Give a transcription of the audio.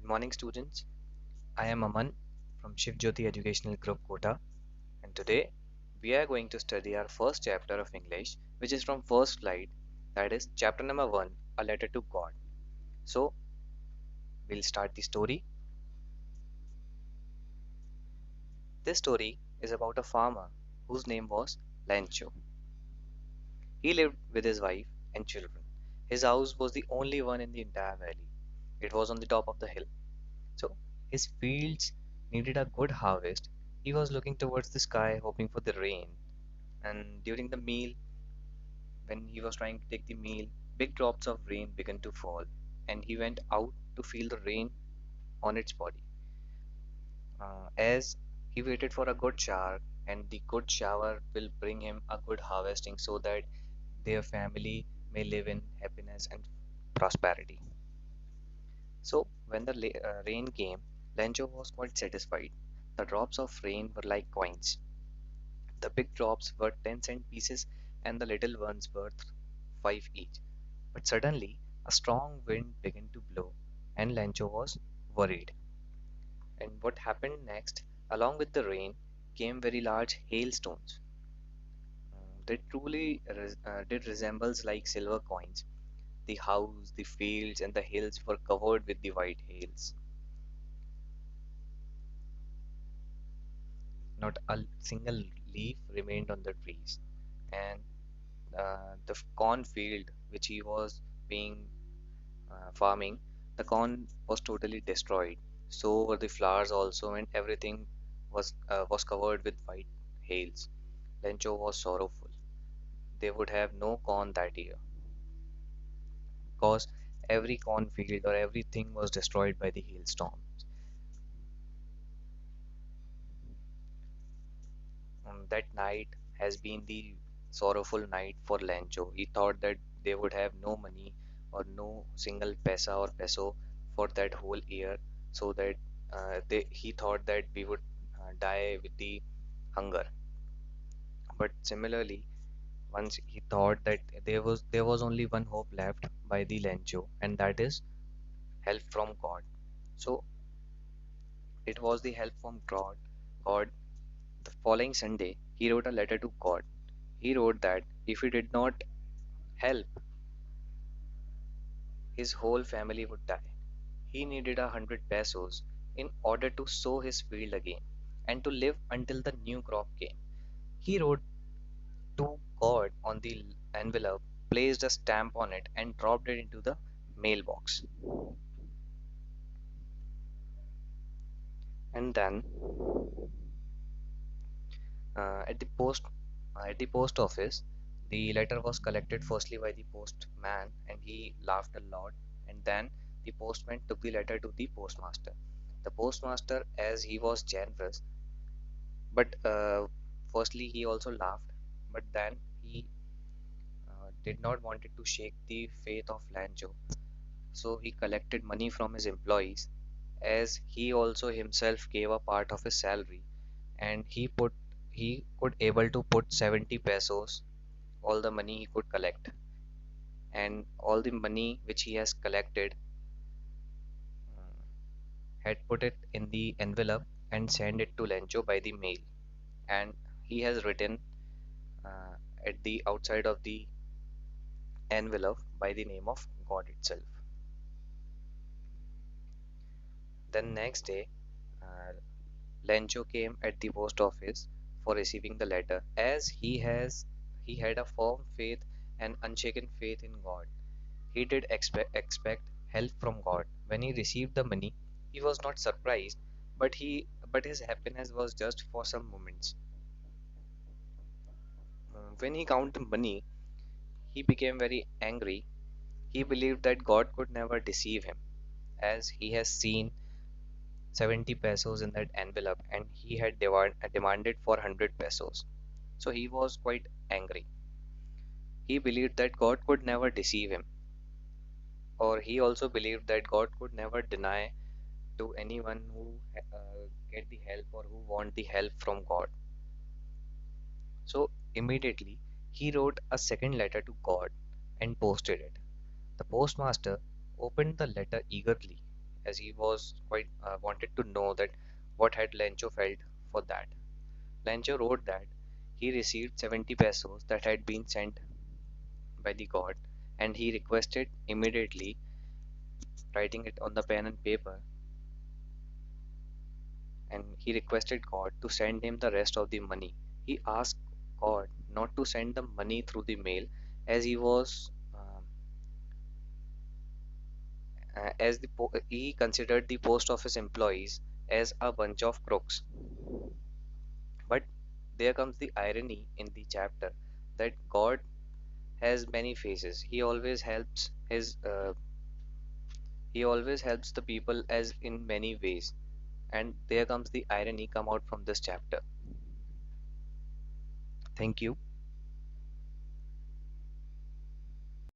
morning, students. I am Aman from Shiv Jyoti Educational Group Kota, and today we are going to study our first chapter of English, which is from first slide, that is chapter number 1, A Letter to God. So, we'll start the story. This story is about a farmer whose name was Lancho. He lived with his wife and children. His house was the only one in the entire valley. It was on the top of the hill. So, his fields needed a good harvest. He was looking towards the sky, hoping for the rain. And during the meal, when he was trying to take the meal, big drops of rain began to fall, and he went out to feel the rain on its body. As he waited for a good shower, and the good shower will bring him a good harvesting so that their family may live in happiness and prosperity. So, when the rain came, Lencho was quite satisfied. The drops of rain were like coins. The big drops were 10-cent pieces, and the little ones were 5 each. But suddenly, a strong wind began to blow, and Lancho was worried. And what happened next? Along with the rain came very large hailstones. They truly did resembles like silver coins. The house, the fields, and the hills were covered with the white hails. Not a single leaf remained on the trees, and the corn field which he was being farming, the corn was totally destroyed. So were the flowers also, and everything was covered with white hails. Lencho was sorrowful. They would have no corn that year because every cornfield or everything was destroyed by the hailstorm. That night has been the sorrowful night for Lencho. He thought that they would have no money or no single pesa or peso for that whole year, so that he thought that we would die with the hunger. But similarly, once he thought that there was only one hope left by the Lencho, and that is help from God. So it was the help from God. God. The following Sunday, he wrote a letter to God. He wrote that if he did not help, his whole family would die. He needed 100 pesos in order to sow his field again and to live until the new crop came. He wrote to God on the envelope, placed a stamp on it, and dropped it into the mailbox. And then at the post office, the letter was collected firstly by the postman, and he laughed a lot. And then the postman took the letter to the postmaster. The postmaster, as he was generous, but firstly he also laughed, but then he did not wanted to shake the faith of Lancho. So he collected money from his employees, as he also himself gave a part of his salary, and he could able to put 70 pesos, all the money he could collect, and all the money which he has collected, uh, had put it in the envelope and sent it to Lencho by the mail. And he has written uh, at the outside of the envelope by the name of God itself. Then next day, uh, Lencho came at the post office for receiving the letter, as he had a firm faith and unshaken faith in God. He did expect help from God. When he received the money, he was not surprised, but his happiness was just for some moments. When he counted the money, he became very angry. He believed that God could never deceive him, as he has seen 70 pesos in that envelope, and he had demanded for 100 pesos. So he was quite angry. He believed that God could never deceive him, or he also believed that God could never deny to anyone who get the help or who want the help from God. So immediately he wrote a second letter to God and posted it. The postmaster opened the letter eagerly, as he was quite wanted to know that what had Lencho felt for that. Lencho wrote that he received 70 pesos that had been sent by the god, and he requested immediately, writing it on the pen and paper, and he requested God to send him the rest of the money. He asked God not to send the money through the mail, as he considered the post office employees as a bunch of crooks. But there comes the irony in the chapter that God has many faces. He always helps the people as in many ways. And there comes the irony come out from this chapter. Thank you.